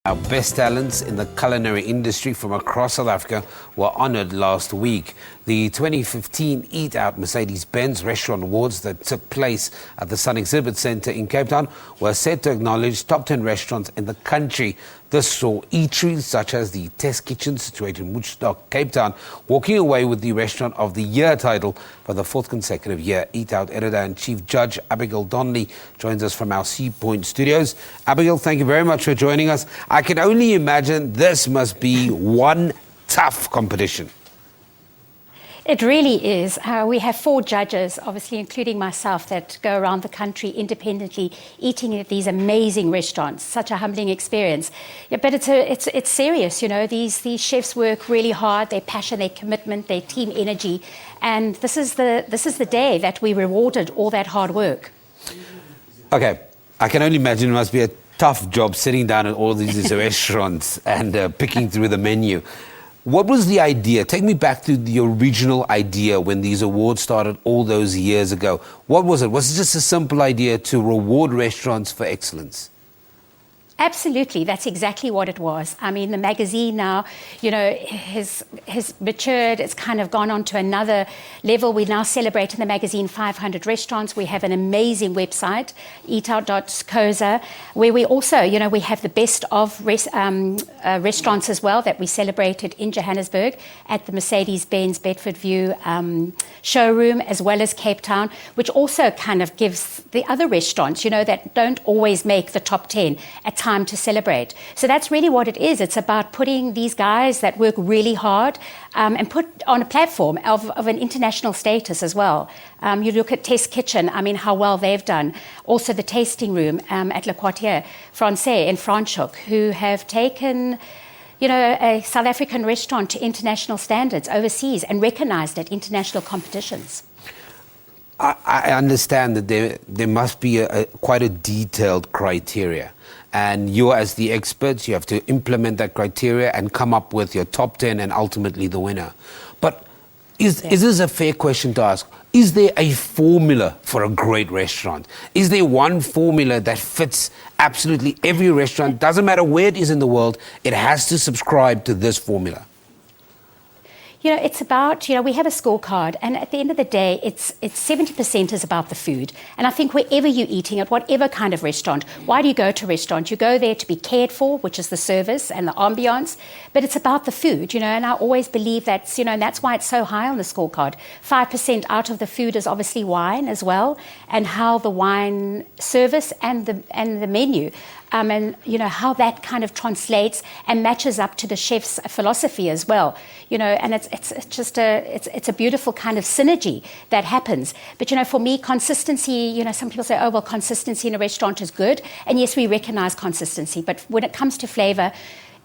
Our best talents in the culinary industry from across South Africa were honoured last week. The 2015 Eat Out Mercedes-Benz Restaurant Awards that took place at the Sun Exhibit Centre in Cape Town were set to acknowledge top 10 restaurants in the country. This saw eateries such as the Test Kitchen, situated in Woodstock, Cape Town, walking away with the Restaurant of the Year title for the fourth consecutive year. Eat Out editor and chief judge Abigail Donnelly joins us from our Sea Point studios. Abigail, thank you very much for joining us. I can only imagine this must be one tough competition. It really is. We have 4 judges, obviously including myself, that go around the country independently eating at these amazing restaurants. Such a humbling experience. Yeah, but it's serious, you know. These chefs work really hard, their passion, their commitment, their team energy, and this is the day that we rewarded all that hard work. Okay, I can only imagine it must be a tough job sitting down at all these restaurants and picking through the menu. What was the idea? Take me back to the original idea when these awards started all those years ago. What was it? Was it just a simple idea to reward restaurants for excellence? Absolutely, that's exactly what it was. I mean, the magazine now, you know, has matured. It's kind of gone on to another level. We now celebrate in the magazine 500 restaurants. We have an amazing website, eatout.co.za, where we also, you know, we have the best of restaurants as well that we celebrated in Johannesburg at the Mercedes-Benz Bedford View showroom, as well as Cape Town, which also kind of gives the other restaurants, you know, that don't always make the top 10 a time to celebrate. So that's really what it is. It's about putting these guys that work really hard and put on a platform of an international status as well. You look at Test Kitchen, I mean, how well they've done. Also the tasting room at Le Quartier Français in Franschhoek, who have taken, you know, a South African restaurant to international standards overseas and recognized at international competitions. I understand that there must be quite a detailed criteria. And you, as the experts, you have to implement that criteria and come up with your top 10 and ultimately the winner. But is this a fair question to ask? Is there a formula for a great restaurant? Is there one formula that fits absolutely every restaurant? Doesn't matter where it is in the world, it has to subscribe to this formula. You know, it's about, you know, we have a scorecard, and at the end of the day, it's 70% is about the food. And I think wherever you're eating at whatever kind of restaurant, why do you go to a restaurant? You go there to be cared for, which is the service and the ambiance, but it's about the food, you know, and I always believe that's, you know, and that's why it's so high on the scorecard. 5% out of the food is obviously wine as well, and how the wine service and the menu, and you know how that kind of translates and matches up to the chef's philosophy as well, you know, and it's just a beautiful kind of synergy that happens. But you know, for me, consistency, you know, some people say, oh well, consistency in a restaurant is good, and yes, we recognize consistency, but when it comes to flavor,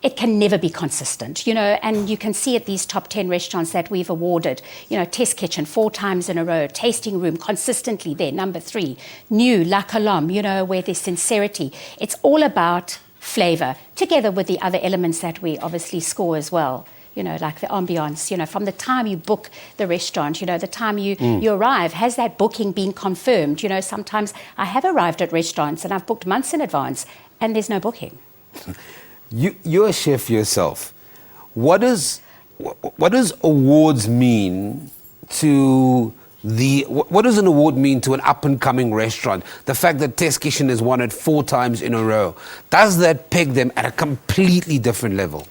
it can never be consistent, you know, and you can see at these top 10 restaurants that we've awarded, you know, Test Kitchen 4 times in a row, Tasting Room consistently there, number 3, New La Colombe, you know, where there's sincerity. It's all about flavor, together with the other elements that we obviously score as well, you know, like the ambiance, you know, from the time you book the restaurant, you know, the time you arrive, has that booking been confirmed? You know, sometimes I have arrived at restaurants and I've booked months in advance and there's no booking. You're a chef yourself. What does awards mean to what does an award mean to an up-and-coming restaurant? The fact that Test Kitchen has won it 4 times in a row, does that peg them at a completely different level?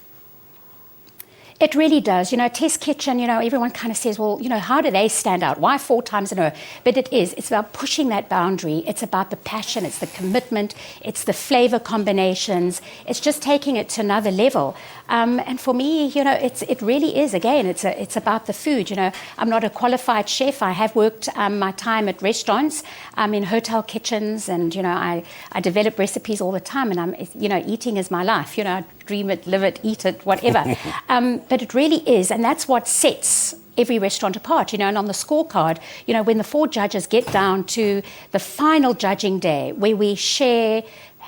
It really does. You know, Test Kitchen, you know, everyone kind of says, well, you know, how do they stand out? Why 4 times in a row? But it's about pushing that boundary. It's about the passion. It's the commitment. It's the flavor combinations. It's just taking it to another level. And for me, you know, it really is, again, it's about the food. You know, I'm not a qualified chef. I have worked my time at restaurants, in hotel kitchens, and, you know, I develop recipes all the time, and you know, eating is my life. You know, I dream it, live it, eat it, whatever. But it really is, and that's what sets every restaurant apart, you know. And on the scorecard, you know, when the 4 judges get down to the final judging day, where we share,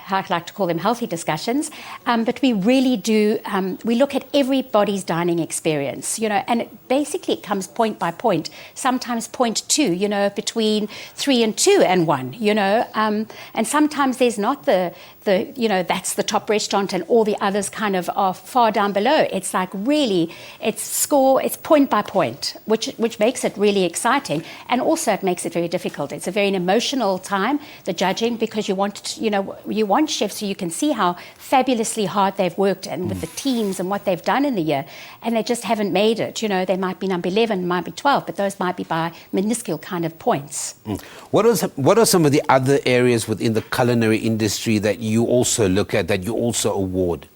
I like to call them healthy discussions, but we really do, we look at everybody's dining experience, you know, and it comes point by point, sometimes 0.2, you know, between 3 and 2 and 1, you know, and sometimes there's not the that's the top restaurant and all the others kind of are far down below. It's like really, it's point by point, which makes it really exciting. And also it makes it very difficult. It's a very emotional time, the judging, because you want chefs so you can see how fabulously hard they've worked and with the teams and what they've done in the year. And they just haven't made it. They might be number 11, might be 12, but those might be by minuscule kind of points. What are some of the other areas within the culinary industry that you also look at, that you also award?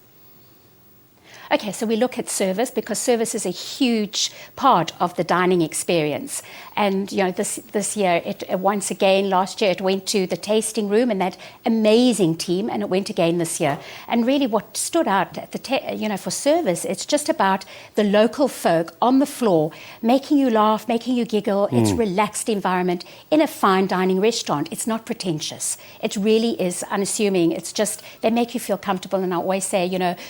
Okay, so we look at service because service is a huge part of the dining experience. And this year, once again, last year it went to the tasting room and that amazing team, and it went again this year. And really, what stood out at for service, it's just about the local folk on the floor, making you laugh, making you giggle. It's a relaxed environment in a fine dining restaurant. It's not pretentious. It really is unassuming. It's just they make you feel comfortable. And I always say,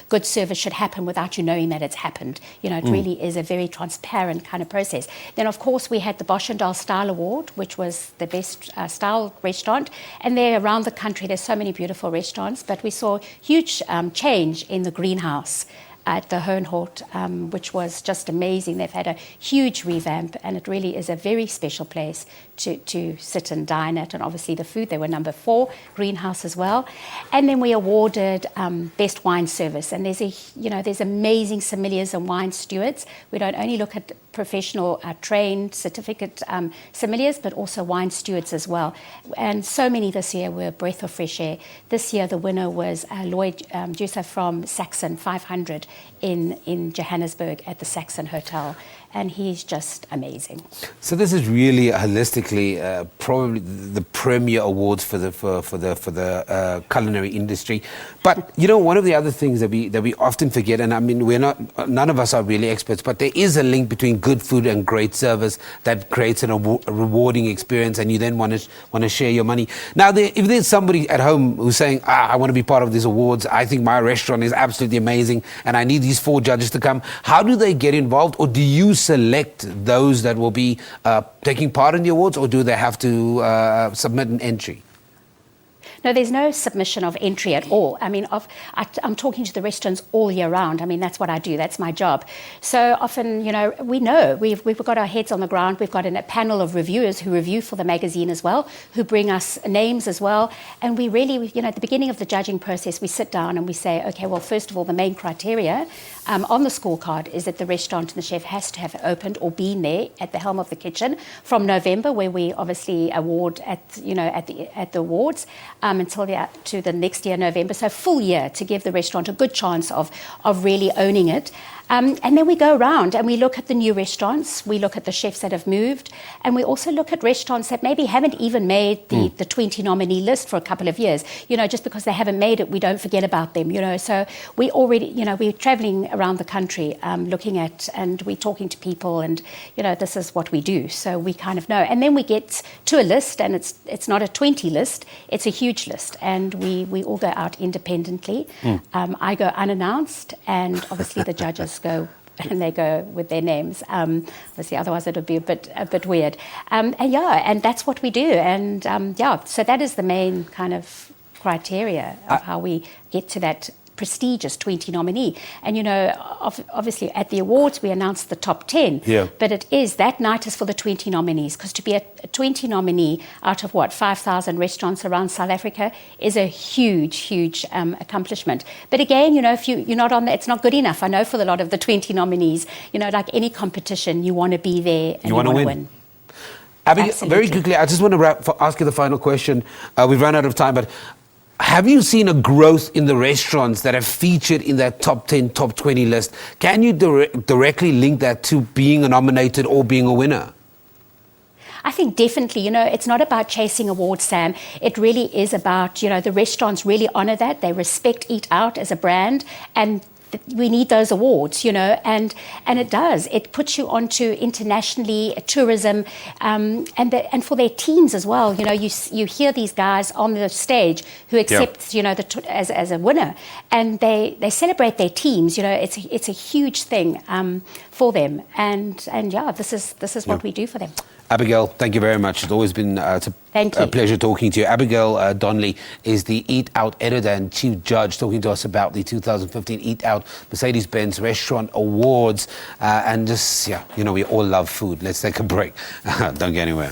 good service should happen without you knowing that it's happened. It really is a very transparent kind of process. Then, of course, we had the Bosch & Dahl Style Award, which was the best style restaurant. And there around the country, there's so many beautiful restaurants, but we saw huge change in the greenhouse at the Hohenhort, which was just amazing. They've had a huge revamp, and it really is a very special place to sit and dine at. And obviously the food, they were number 4, greenhouse as well. And then we awarded best wine service. And there's amazing sommeliers and wine stewards. We don't only look at professional trained certificate sommeliers, but also wine stewards as well. And so many this year were a breath of fresh air. This year the winner was Lloyd Jusa from Saxon 500 in Johannesburg at the Saxon Hotel. And he's just amazing. So this is really holistically probably the premier awards for the culinary industry. But one of the other things that we often forget, and I mean none of us are really experts, but there is a link between good food and great service that creates a rewarding experience, and you then want to share your money. Now, if there's somebody at home who's saying, I want to be part of these awards, I think my restaurant is absolutely amazing, and I need these 4 judges to come, how do they get involved, or do you select those that will be taking part in the awards, or do they have to submit an entry? No, there's no submission of entry at all. I mean, I'm talking to the restaurants all year round. I mean, that's what I do. That's my job. So often, we've got our heads on the ground. We've got a panel of reviewers who review for the magazine as well, who bring us names as well. And we really, at the beginning of the judging process, we sit down and we say, okay, well, first of all, the main criteria on the scorecard is that the restaurant and the chef has to have opened or been there at the helm of the kitchen from November, where we obviously award at the awards, until to the next year, November. So full year to give the restaurant a good chance of really owning it. And then we go around and we look at the new restaurants, we look at the chefs that have moved, and we also look at restaurants that maybe haven't even made the 20 nominee list for a couple of years. Just because they haven't made it, we don't forget about them, So we already, we're traveling around the country looking at, and we're talking to people, and, this is what we do. So we kind of know. And then we get to a list, and it's not a 20 list, it's a huge list. And we all go out independently. I go unannounced, and obviously the judges go and they go with their names. Obviously, otherwise it would be a bit weird. And that's what we do. And so that is the main kind of criteria of how we get to that prestigious 20 nominee. And, obviously at the awards, we announced the top 10. Yeah. But that night is for the 20 nominees, because to be a 20 nominee out of 5,000 restaurants around South Africa is a huge, huge accomplishment. But again, if you're not on there, it's not good enough. I know for a lot of the 20 nominees, like any competition, you want to be there and you want to win. Abigail, very quickly, I just want to ask you the final question. We've run out of time, but have you seen a growth in the restaurants that have featured in that top 10, top 20 list? Can you directly link that to being nominated or being a winner? I think definitely, it's not about chasing awards, Sam. It really is about, the restaurants really honour that. They respect Eat Out as a brand, and we need those awards, and it does. It puts you onto internationally tourism, and for their teams as well. You hear these guys on the stage who accept, as a winner, and they celebrate their teams. It's a huge thing for them, and this is what we do for them. Abigail, thank you very much. It's always been Thank you. a pleasure talking to you. Abigail Donnelly is the Eat Out editor and chief judge, talking to us about the 2015 Eat Out Mercedes-Benz Restaurant Awards. And just, we all love food. Let's take a break. Don't go anywhere.